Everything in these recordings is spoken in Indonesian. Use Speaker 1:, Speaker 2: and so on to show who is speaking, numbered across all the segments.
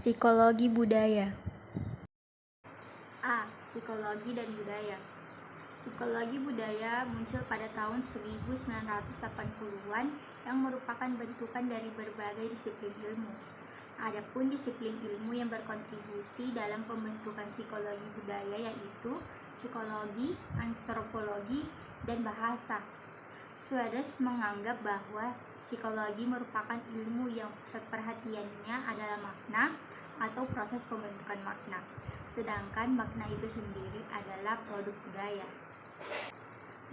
Speaker 1: Psikologi budaya. A. Psikologi dan budaya. Psikologi budaya muncul pada tahun 1980-an yang merupakan bentukan dari berbagai disiplin ilmu. Adapun disiplin ilmu yang berkontribusi dalam pembentukan psikologi budaya yaitu psikologi, antropologi, dan bahasa. Suedes menganggap bahwa psikologi merupakan ilmu yang pusat perhatiannya adalah makna atau proses pembentukan makna, sedangkan makna itu sendiri adalah produk budaya.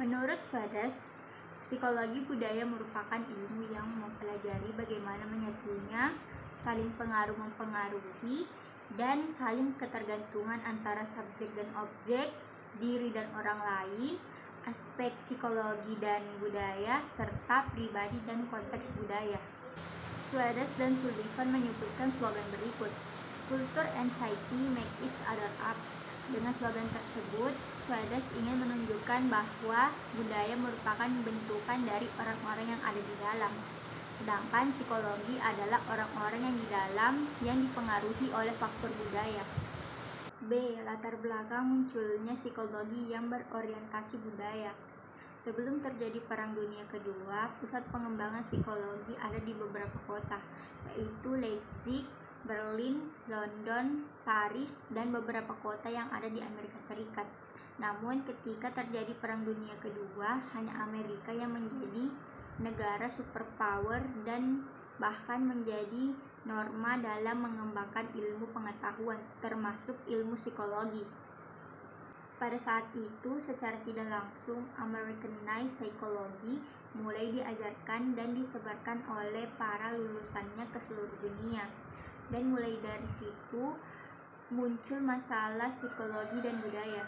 Speaker 1: Menurut Suedes, psikologi budaya merupakan ilmu yang mempelajari bagaimana menyatunya, saling pengaruh-mempengaruhi, dan saling ketergantungan antara subjek dan objek, diri dan orang lain, aspek psikologi dan budaya, serta pribadi dan konteks budaya. Suedes dan Sullivan menyebutkan slogan berikut, "Culture and psyche make each other up." Dengan slogan tersebut, Suedes ingin menunjukkan bahwa budaya merupakan bentukan dari orang-orang yang ada di dalam, sedangkan psikologi adalah orang-orang yang di dalam yang dipengaruhi oleh faktor budaya. B. Latar belakang munculnya psikologi yang berorientasi budaya. Sebelum terjadi Perang Dunia Kedua, pusat pengembangan psikologi ada di beberapa kota, yaitu Leipzig, Berlin, London, Paris, dan beberapa kota yang ada di Amerika Serikat. Namun ketika terjadi Perang Dunia Kedua, hanya Amerika yang menjadi negara superpower dan bahkan menjadi norma dalam mengembangkan ilmu pengetahuan, termasuk ilmu psikologi. Pada saat itu, secara tidak langsung, Americanized Psychology mulai diajarkan dan disebarkan oleh para lulusannya ke seluruh dunia. Dan mulai dari situ, muncul masalah psikologi dan budaya.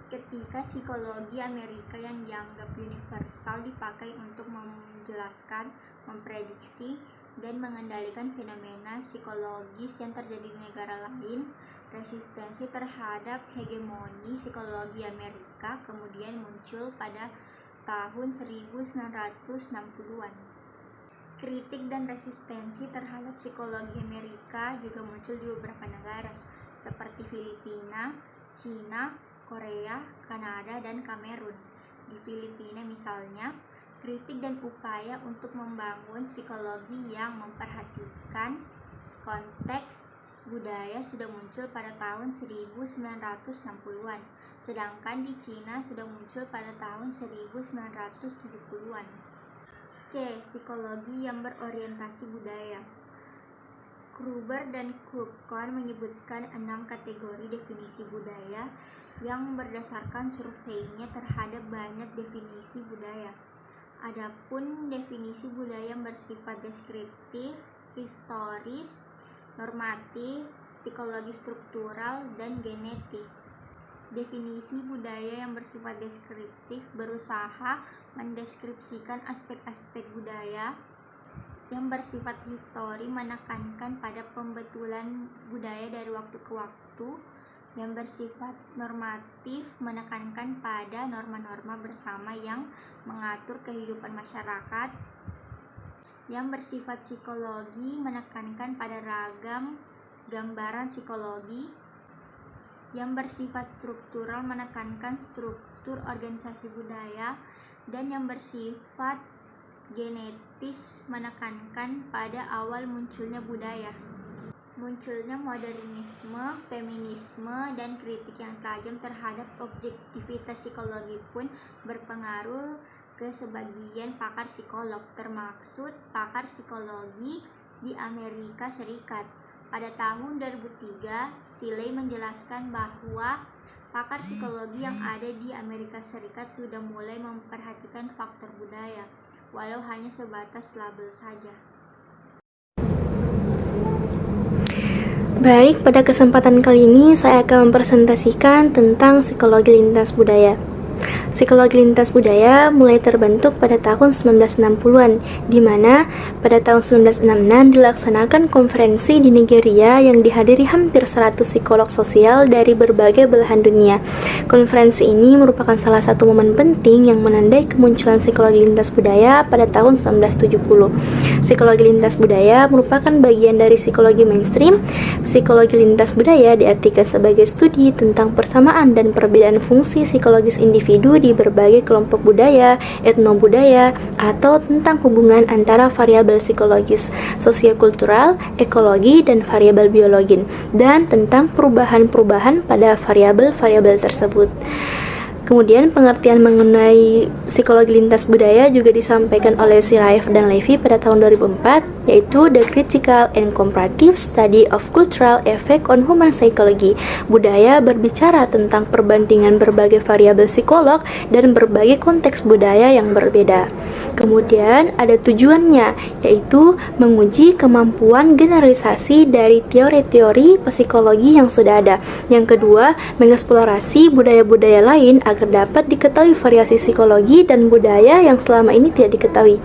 Speaker 1: Ketika psikologi Amerika yang dianggap universal dipakai untuk menjelaskan, memprediksi, dan mengendalikan fenomena psikologis yang terjadi di negara lain, resistensi terhadap hegemoni psikologi Amerika kemudian muncul pada tahun 1960-an. Kritik dan resistensi terhadap psikologi Amerika juga muncul di beberapa negara, seperti Filipina, Cina, Korea, Kanada, dan Kamerun. Di Filipina misalnya, kritik dan upaya untuk membangun psikologi yang memperhatikan konteks budaya sudah muncul pada tahun 1960-an, sedangkan di Cina sudah muncul pada tahun 1970-an. C. Psikologi yang berorientasi budaya. Gruber dan Klubkon menyebutkan 6 kategori definisi budaya yang berdasarkan surveinya terhadap banyak definisi budaya. Adapun definisi budaya yang bersifat deskriptif, historis, normatif, psikologi struktural, dan genetis. Definisi budaya yang bersifat deskriptif berusaha mendeskripsikan aspek-aspek budaya. Yang bersifat histori menekankan pada pembetulan budaya dari waktu ke waktu. Yang bersifat normatif menekankan pada norma-norma bersama yang mengatur kehidupan masyarakat. Yang bersifat psikologi menekankan pada ragam gambaran psikologi. Yang bersifat struktural menekankan struktur organisasi budaya, dan yang bersifat genetis menekankan pada awal munculnya budaya. Munculnya modernisme, feminisme, dan kritik yang tajam terhadap objektivitas psikologi pun berpengaruh ke sebagian pakar psikolog, termaksud pakar psikologi di Amerika Serikat. Pada tahun 2003, Seeley menjelaskan bahwa pakar psikologi yang ada di Amerika Serikat sudah mulai memperhatikan faktor budaya, walau hanya sebatas label saja.
Speaker 2: Baik, pada kesempatan kali ini saya akan mempresentasikan tentang psikologi lintas budaya. Psikologi lintas budaya mulai terbentuk pada tahun 1960-an, di mana pada tahun 1966 dilaksanakan konferensi di Nigeria yang dihadiri hampir 100 psikolog sosial dari berbagai belahan dunia. Konferensi ini merupakan salah satu momen penting yang menandai kemunculan psikologi lintas budaya pada tahun 1970. Psikologi lintas budaya merupakan bagian dari psikologi mainstream. Psikologi lintas budaya diartikan sebagai studi tentang persamaan dan perbedaan fungsi psikologis individu di berbagai kelompok budaya, etnobudaya, atau tentang hubungan antara variabel psikologis, sosiokultural, ekologi, dan variabel biologi, dan tentang perubahan-perubahan pada variabel-variabel tersebut. Kemudian pengertian mengenai psikologi lintas budaya juga disampaikan oleh Siraev dan Levy pada tahun 2004, yaitu The Critical and Comparative Study of Cultural Effect on Human Psychology. Budaya berbicara tentang perbandingan berbagai variabel psikolog dan berbagai konteks budaya yang berbeda. Kemudian ada tujuannya, yaitu menguji kemampuan generalisasi dari teori-teori psikologi yang sudah ada. Yang kedua, mengeksplorasi budaya-budaya lain agar dapat diketahui variasi psikologi dan budaya yang selama ini tidak diketahui.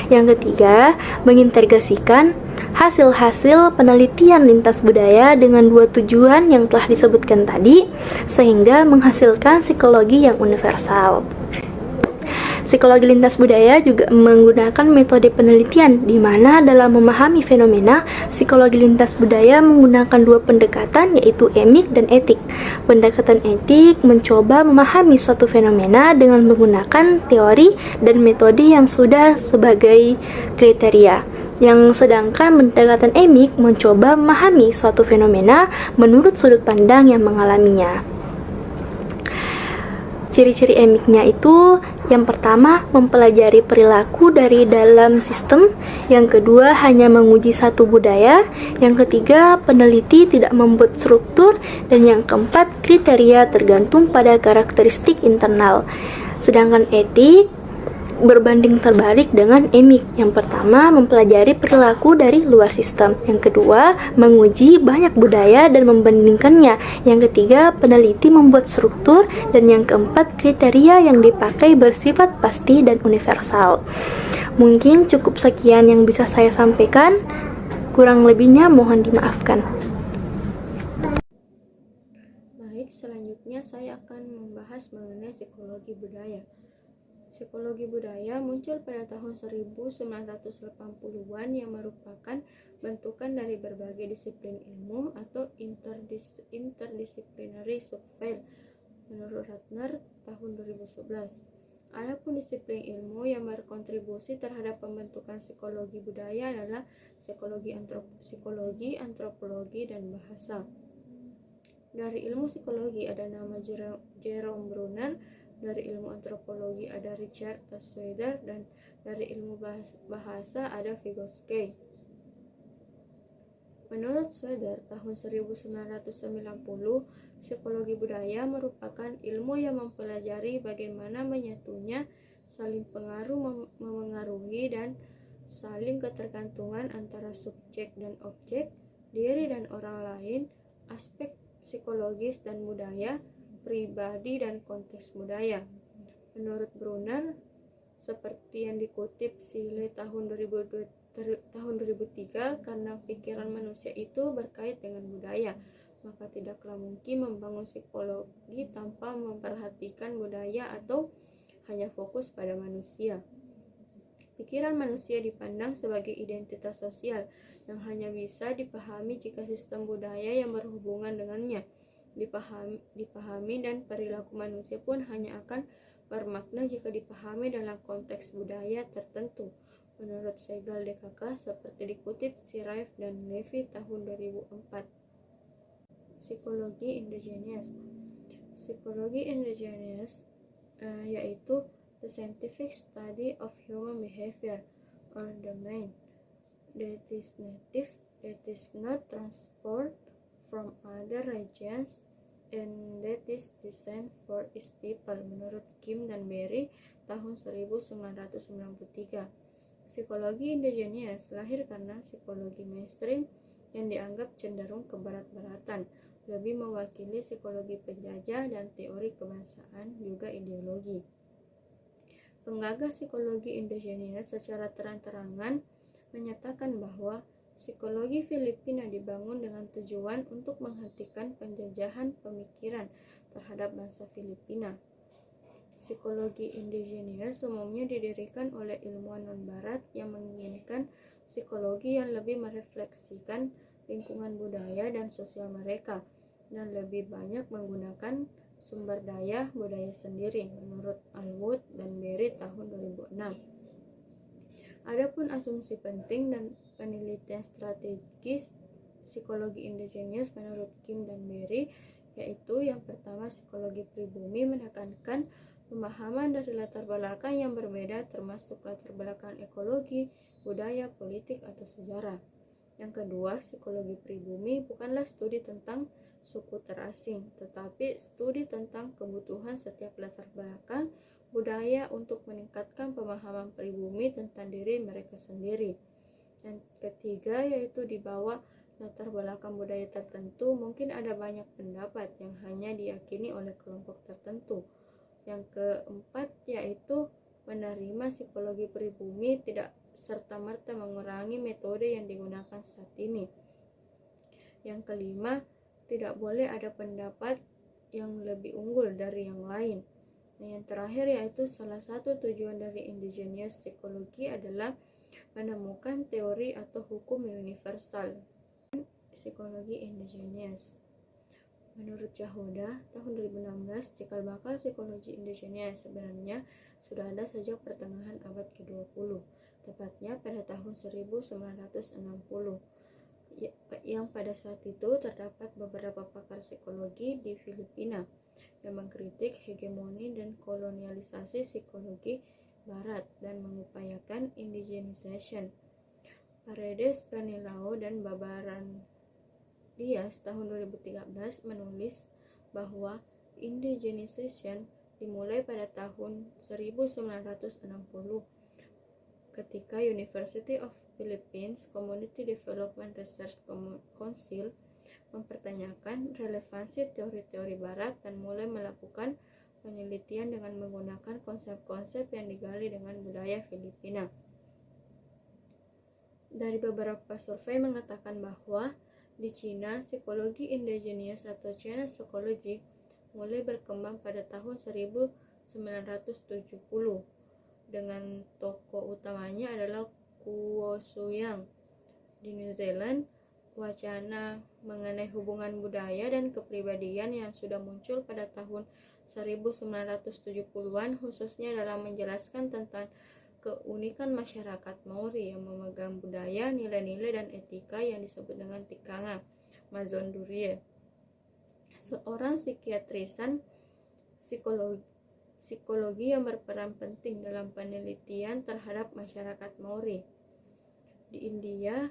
Speaker 2: Yang ketiga, mengintegrasikan hasil-hasil penelitian lintas budaya dengan dua tujuan yang telah disebutkan tadi, sehingga menghasilkan psikologi yang universal. Psikologi lintas budaya juga menggunakan metode penelitian, di mana dalam memahami fenomena, psikologi lintas budaya menggunakan dua pendekatan, yaitu emik dan etik. Pendekatan etik mencoba memahami suatu fenomena dengan menggunakan teori dan metode yang sudah sebagai kriteria. Yang sedangkan pendekatan emik mencoba memahami suatu fenomena menurut sudut pandang yang mengalaminya. Ciri-ciri emiknya itu, yang pertama, mempelajari perilaku dari dalam sistem. Yang kedua, hanya menguji satu budaya. Yang ketiga, peneliti tidak membuat struktur. Dan yang keempat, kriteria tergantung pada karakteristik internal. Sedangkan etik berbanding terbalik dengan emik. Yang pertama, mempelajari perilaku dari luar sistem. Yang kedua, menguji banyak budaya dan membandingkannya. Yang ketiga, peneliti membuat struktur. Dan yang keempat, kriteria yang dipakai bersifat pasti dan universal. Mungkin cukup sekian yang bisa saya sampaikan. Kurang lebihnya mohon dimaafkan.
Speaker 3: Baik, selanjutnya saya akan membahas mengenai psikologi budaya. Psikologi budaya muncul pada tahun 1980-an yang merupakan bentukan dari berbagai disiplin ilmu atau interdisciplinary subfield menurut Ratner tahun 2011. Adapun disiplin ilmu yang berkontribusi terhadap pembentukan psikologi budaya adalah psikologi, antropologi, dan bahasa. Dari ilmu psikologi ada nama Jerome Bruner, dari ilmu antropologi ada Richard Shweder, dan dari ilmu bahasa ada Vygotsky. Menurut Shweder, tahun 1990, psikologi budaya merupakan ilmu yang mempelajari bagaimana menyatunya saling pengaruh memengaruhi dan saling ketergantungan antara subjek dan objek, diri dan orang lain, aspek psikologis dan budaya, pribadi dan konteks budaya. Menurut Brunner, seperti yang dikutip Sile tahun 2003, karena pikiran manusia itu berkait dengan budaya, maka tidaklah mungkin membangun psikologi tanpa memperhatikan budaya atau hanya fokus pada manusia. Pikiran manusia dipandang sebagai identitas sosial yang hanya bisa dipahami jika sistem budaya yang berhubungan dengannya dipahami, dan perilaku manusia pun hanya akan bermakna jika dipahami dalam konteks budaya tertentu. Menurut Segal DKK, seperti dikutip Siraev dan Levy tahun 2004. Psikologi indigenous. Psikologi indigenous yaitu the scientific study of human behavior or domain that is native, that is not transport from other regions, and that is designed for its people, menurut Kim dan Berry tahun 1993. Psikologi indigenous lahir karena psikologi mainstream yang dianggap cenderung ke barat-baratan, lebih mewakili psikologi penjajah dan teori kebangsaan juga ideologi. Penggagas psikologi indigenous secara terang-terangan menyatakan bahwa psikologi Filipina dibangun dengan tujuan untuk menghentikan penjajahan pemikiran terhadap bangsa Filipina. Psikologi indigenous umumnya didirikan oleh ilmuwan non-barat yang menginginkan psikologi yang lebih merefleksikan lingkungan budaya dan sosial mereka dan lebih banyak menggunakan sumber daya budaya sendiri, menurut Alwood dan Berry tahun 2006. Adapun asumsi penting dan penelitian strategis psikologi indigenous menurut Kim dan Berry, yaitu yang pertama, psikologi pribumi menekankan pemahaman dari latar belakang yang berbeda termasuk latar belakang ekologi, budaya, politik, atau sejarah. Yang kedua, psikologi pribumi bukanlah studi tentang suku terasing, tetapi studi tentang kebutuhan setiap latar belakang budaya untuk meningkatkan pemahaman pribumi tentang diri mereka sendiri. Yang ketiga, yaitu di bawah latar belakang budaya tertentu mungkin ada banyak pendapat yang hanya diyakini oleh kelompok tertentu. Yang keempat, yaitu menerima psikologi pribumi tidak serta-merta mengurangi metode yang digunakan saat ini. Yang kelima, tidak boleh ada pendapat yang lebih unggul dari yang lain. Yang terakhir, yaitu salah satu tujuan dari indigenous psikologi adalah menemukan teori atau hukum universal. Psikologi indigenous. Menurut Jahoda, tahun 2016, cikal bakal psikologi indigenous sebenarnya sudah ada sejak pertengahan abad ke-20, tepatnya pada tahun 1960. Yang pada saat itu terdapat beberapa pakar psikologi di Filipina yang mengkritik hegemoni dan kolonialisasi psikologi Barat dan mengupayakan indigenization. Paredes, Canelao, dan Babaran Diaz tahun 2013 menulis bahwa indigenization dimulai pada tahun 1960 ketika University of Philippines Community Development Research Council mempertanyakan relevansi teori-teori Barat dan mulai melakukan penelitian dengan menggunakan konsep-konsep yang digali dengan budaya Filipina. Dari beberapa survei mengatakan bahwa di Cina, psikologi indigenous atau China Psychology mulai berkembang pada tahun 1970 dengan tokoh utamanya adalah Kuo Suyang. Di New Zealand, wacana mengenai hubungan budaya dan kepribadian yang sudah muncul pada tahun 1970-an khususnya dalam menjelaskan tentang keunikan masyarakat Maori yang memegang budaya, nilai-nilai, dan etika yang disebut dengan tikanga Mazon Durie. Seorang psikiatrisan psikologi yang berperan penting dalam penelitian terhadap masyarakat Maori. Di India,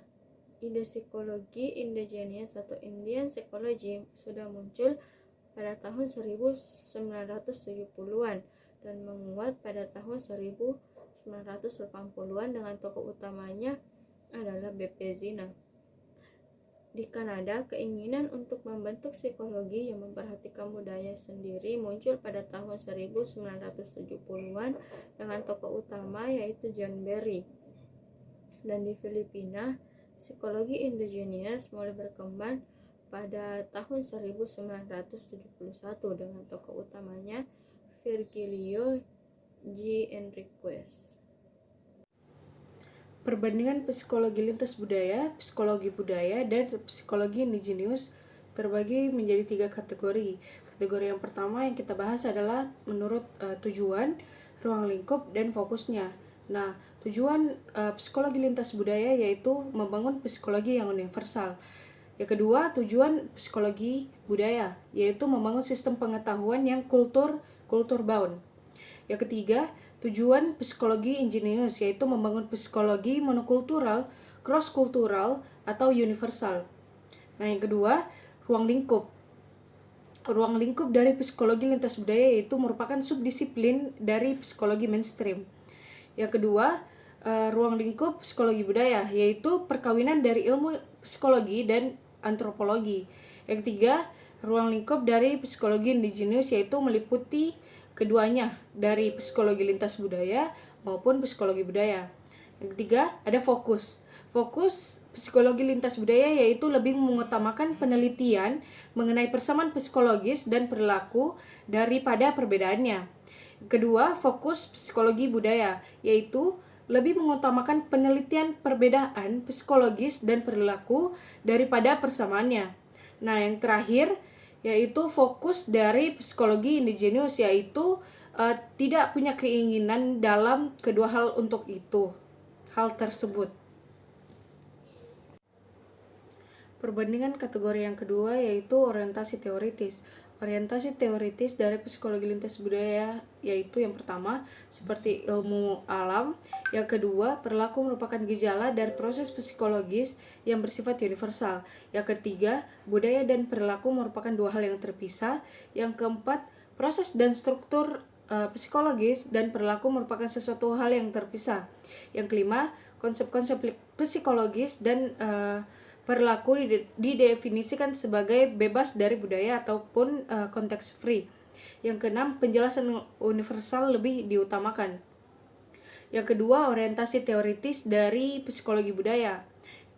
Speaker 3: ide psikologi indigenous atau Indian Psychology sudah muncul pada tahun 1970-an dan menguat pada tahun 1980-an dengan tokoh utamanya adalah B.P. Zina. Di Kanada, keinginan untuk membentuk psikologi yang memperhatikan budaya sendiri muncul pada tahun 1970-an dengan tokoh utama yaitu John Berry. Dan di Filipina, psikologi indigenous mulai berkembang pada tahun 1971 dengan tokoh utamanya Virgilio G. Enriquez.
Speaker 4: Perbandingan psikologi lintas budaya, psikologi budaya, dan psikologi indigenous terbagi menjadi 3 kategori. Kategori yang pertama yang kita bahas adalah menurut tujuan, ruang lingkup, dan fokusnya. Nah, tujuan psikologi lintas budaya yaitu membangun psikologi yang universal. Yang kedua, tujuan psikologi budaya yaitu membangun sistem pengetahuan yang kultur bound. Yang ketiga, tujuan psikologi indigenous yaitu membangun psikologi monokultural, cross-kultural, atau universal. Nah, yang kedua, ruang lingkup. Ruang lingkup dari psikologi lintas budaya yaitu merupakan subdisiplin dari psikologi mainstream. Yang kedua, ruang lingkup psikologi budaya yaitu perkawinan dari ilmu psikologi dan antropologi. Yang ketiga, ruang lingkup dari psikologi indigenous yaitu meliputi keduanya dari psikologi lintas budaya maupun psikologi budaya. Yang ketiga, ada fokus. Fokus psikologi lintas budaya yaitu lebih mengutamakan penelitian mengenai persamaan psikologis dan perilaku daripada perbedaannya. Kedua, fokus psikologi budaya yaitu lebih mengutamakan penelitian perbedaan psikologis dan perilaku daripada persamaannya. Nah, yang terakhir yaitu fokus dari psikologi indigenous yaitu tidak punya keinginan dalam kedua hal hal tersebut. Perbandingan kategori yang kedua yaitu orientasi teoritis. Orientasi teoritis dari psikologi lintas budaya yaitu yang pertama seperti ilmu alam, yang kedua perilaku merupakan gejala dari proses psikologis yang bersifat universal, yang ketiga budaya dan perilaku merupakan dua hal yang terpisah, yang keempat proses dan struktur psikologis dan perilaku merupakan sesuatu hal yang terpisah, yang kelima konsep-konsep psikologis dan perilaku didefinisikan sebagai bebas dari budaya ataupun konteks free. Yang keenam, penjelasan universal lebih diutamakan. Yang kedua, orientasi teoritis dari psikologi budaya.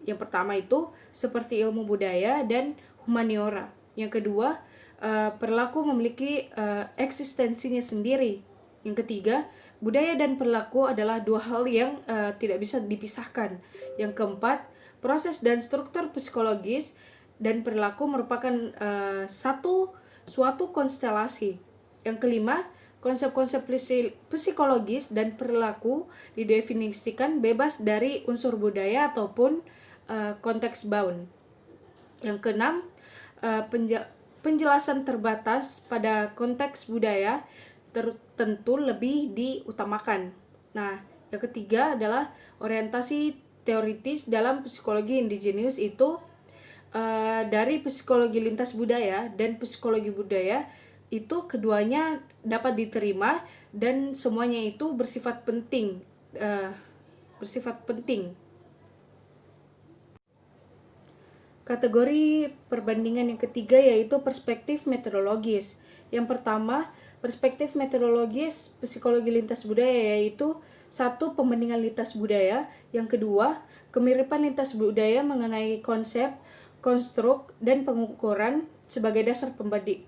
Speaker 4: Yang pertama itu seperti ilmu budaya dan humaniora. Yang kedua, perilaku memiliki eksistensinya sendiri. Yang ketiga, budaya dan perilaku adalah dua hal yang tidak bisa dipisahkan. Yang keempat, proses dan struktur psikologis dan perilaku merupakan suatu konstelasi. Yang kelima, konsep-konsep psikologis dan perilaku didefinisikan bebas dari unsur budaya ataupun konteks bound. Yang keenam, penjelasan terbatas pada konteks budaya tertentu lebih diutamakan. Nah, yang ketiga adalah orientasi teoritis dalam psikologi indigenous itu dari psikologi lintas budaya dan psikologi budaya itu keduanya dapat diterima dan semuanya itu bersifat penting. Kategori perbandingan yang ketiga yaitu perspektif metodologis. Yang pertama, perspektif metodologis psikologi lintas budaya yaitu satu, pembandingan lintas budaya. Yang kedua, kemiripan lintas budaya mengenai konsep, konstruk, dan pengukuran sebagai dasar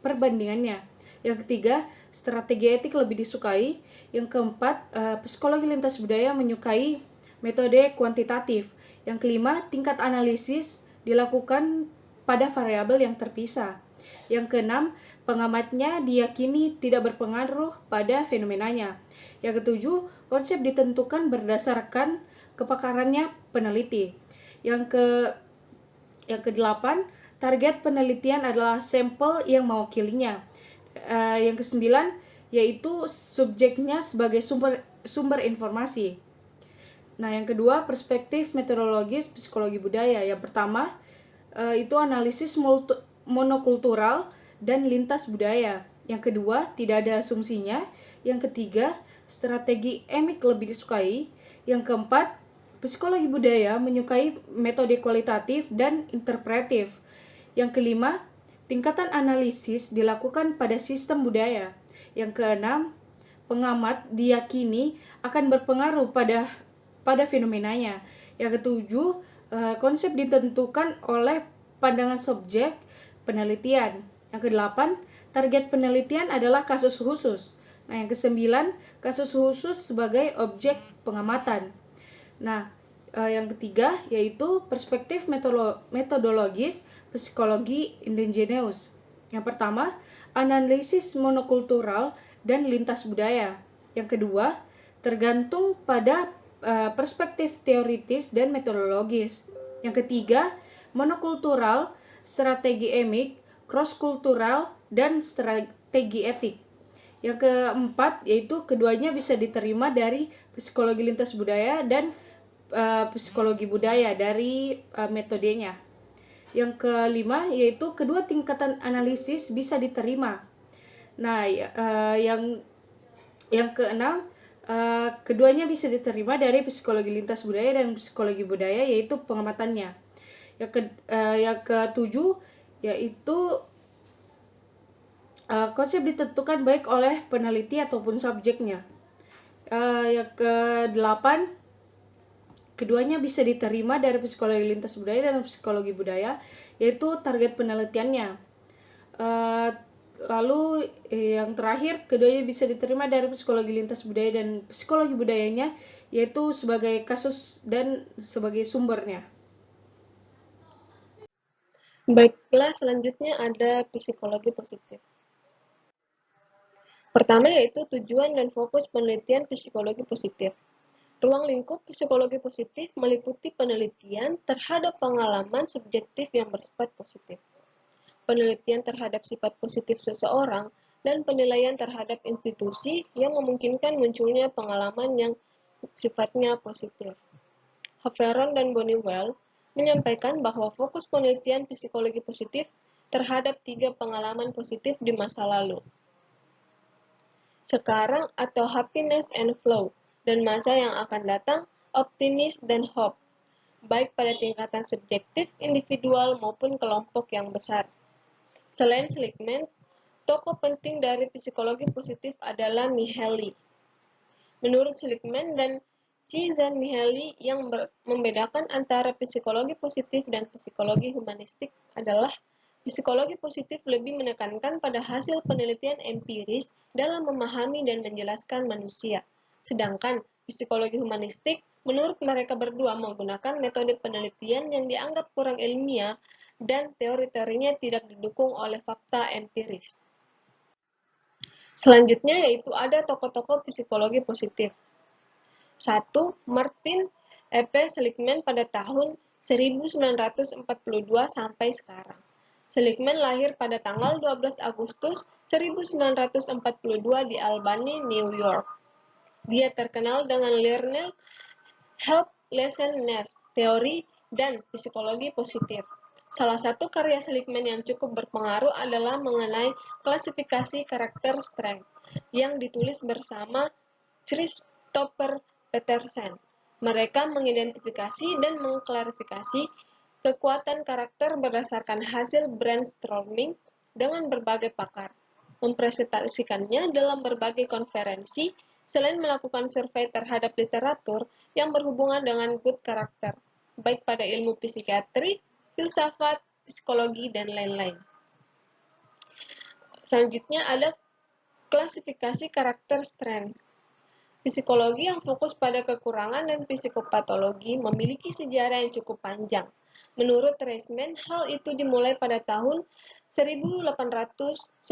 Speaker 4: perbandingannya. Yang ketiga, strategi etik lebih disukai. Yang keempat, psikologi lintas budaya menyukai metode kuantitatif. Yang kelima, tingkat analisis dilakukan pada variabel yang terpisah. Yang keenam, pengamatnya diyakini tidak berpengaruh pada fenomenanya. Yang ketujuh, konsep ditentukan berdasarkan kepakarannya peneliti. Yang kedelapan, target penelitian adalah sampel yang mewakilinya. Yang kesembilan, yaitu subjeknya sebagai sumber informasi. Nah, yang kedua, perspektif metodologis psikologi budaya. Yang pertama, itu analisis monokultural dan lintas budaya. Yang kedua, tidak ada asumsinya. Yang ketiga, strategi emik lebih disukai. Yang keempat, psikologi budaya menyukai metode kualitatif dan interpretif. Yang kelima, tingkatan analisis dilakukan pada sistem budaya. Yang keenam, pengamat diyakini akan berpengaruh pada fenomenanya. Yang ketujuh, konsep ditentukan oleh pandangan subjek penelitian. Yang kedelapan, target penelitian adalah kasus khusus. Nah, yang kesembilan, kasus khusus sebagai objek pengamatan. Nah, yang ketiga yaitu perspektif metodologis psikologi indigenous. Yang pertama, analisis monokultural dan lintas budaya. Yang kedua, tergantung pada perspektif teoritis dan metodologis. Yang ketiga, monokultural, strategi emik, cross-kultural, dan strategi etik. Yang keempat, yaitu keduanya bisa diterima dari psikologi lintas budaya dan psikologi budaya dari metodenya. Yang kelima, yaitu kedua tingkatan analisis bisa diterima. Nah, yang keenam, keduanya bisa diterima dari psikologi lintas budaya dan psikologi budaya, yaitu pengamatannya. Yang ketujuh, yaitu Konsep ditentukan baik oleh peneliti ataupun subjeknya. Yang ke-8, keduanya bisa diterima dari psikologi lintas budaya dan psikologi budaya, yaitu target penelitiannya. Lalu yang terakhir, keduanya bisa diterima dari psikologi lintas budaya dan psikologi budayanya, yaitu sebagai kasus dan sebagai sumbernya.
Speaker 5: Baiklah, selanjutnya ada psikologi positif. Pertama yaitu tujuan dan fokus penelitian psikologi positif. Ruang lingkup psikologi positif meliputi penelitian terhadap pengalaman subjektif yang bersifat positif, penelitian terhadap sifat positif seseorang, dan penilaian terhadap institusi yang memungkinkan munculnya pengalaman yang sifatnya positif. Haveron dan Boniwell menyampaikan bahwa fokus penelitian psikologi positif terhadap 3 pengalaman positif di masa lalu, sekarang atau happiness and flow, dan masa yang akan datang, optimis dan hope, baik pada tingkatan subjektif, individual, maupun kelompok yang besar. Selain Seligman, tokoh penting dari psikologi positif adalah Mihaly. Menurut Seligman dan Csikszentmihalyi, yang membedakan antara psikologi positif dan psikologi humanistik adalah psikologi positif lebih menekankan pada hasil penelitian empiris dalam memahami dan menjelaskan manusia. Sedangkan psikologi humanistik, menurut mereka berdua, menggunakan metode penelitian yang dianggap kurang ilmiah dan teori-teorinya tidak didukung oleh fakta empiris. Selanjutnya yaitu ada tokoh-tokoh psikologi positif. 1. Martin E.P. Seligman pada tahun 1942 sampai sekarang. Seligman lahir pada tanggal 12 Agustus 1942 di Albany, New York. Dia terkenal dengan Learned Helplessness, teori, dan psikologi positif. Salah satu karya Seligman yang cukup berpengaruh adalah mengenai klasifikasi karakter strength, yang ditulis bersama Christopher Peterson. Mereka mengidentifikasi dan mengklarifikasi kekuatan karakter berdasarkan hasil brainstorming dengan berbagai pakar, mempresentasikannya dalam berbagai konferensi, selain melakukan survei terhadap literatur yang berhubungan dengan good karakter, baik pada ilmu psikiatri, filsafat, psikologi, dan lain-lain. Selanjutnya ada klasifikasi karakter strength. Psikologi yang fokus pada kekurangan dan psikopatologi memiliki sejarah yang cukup panjang. Menurut Reisman, hal itu dimulai pada tahun 1896,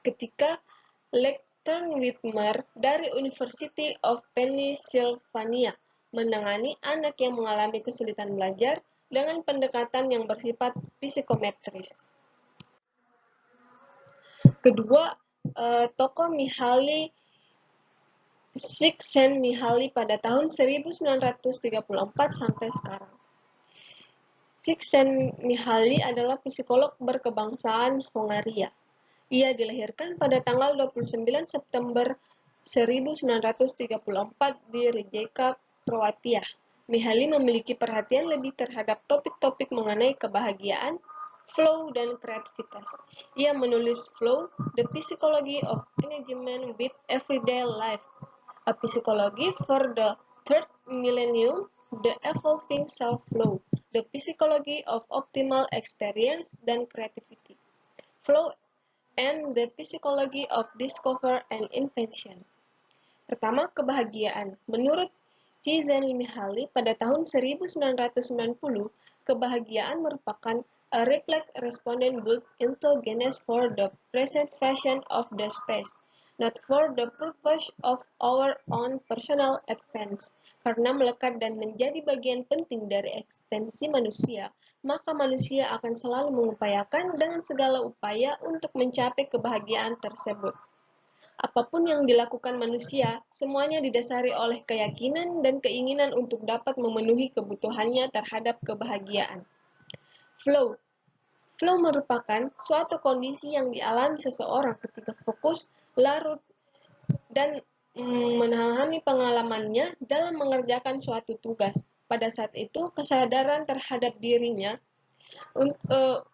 Speaker 5: ketika Lecter Whitmer dari University of Pennsylvania menangani anak yang mengalami kesulitan belajar dengan pendekatan yang bersifat psikometris. Kedua, tokoh Mihaly Csikszentmihalyi pada tahun 1934 sampai sekarang. Csikszentmihalyi adalah psikolog berkebangsaan Hongaria. Ia dilahirkan pada tanggal 29 September 1934 di Rijeka, Kroatia. Mihaly memiliki perhatian lebih terhadap topik-topik mengenai kebahagiaan, flow, dan kreativitas. Ia menulis Flow, The Psychology of Engagement with Everyday Life, A Psychology for the Third Millennium, The Evolving Self-Flow, The Psychology of Optimal Experience dan Creativity, Flow and the Psychology of Discover and Invention. Pertama, kebahagiaan. Menurut Csikszentmihalyi pada tahun 1990, kebahagiaan merupakan a reflect respondent built into genes for the preservation of the space, not for the purpose of our own personal advance. Karena melekat dan menjadi bagian penting dari eksistensi manusia, maka manusia akan selalu mengupayakan dengan segala upaya untuk mencapai kebahagiaan tersebut. Apapun yang dilakukan manusia, semuanya didasari oleh keyakinan dan keinginan untuk dapat memenuhi kebutuhannya terhadap kebahagiaan. Flow. Flow merupakan suatu kondisi yang dialami seseorang ketika fokus, larut, dan memahami pengalamannya dalam mengerjakan suatu tugas. Pada saat itu, kesadaran terhadap dirinya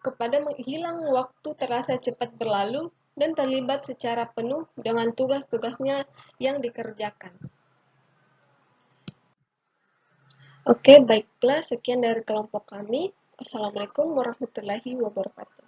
Speaker 5: kepada menghilang waktu terasa cepat berlalu dan terlibat secara penuh dengan tugas-tugasnya yang dikerjakan. Oke, baiklah, sekian dari kelompok kami. Wassalamualaikum warahmatullahi wabarakatuh.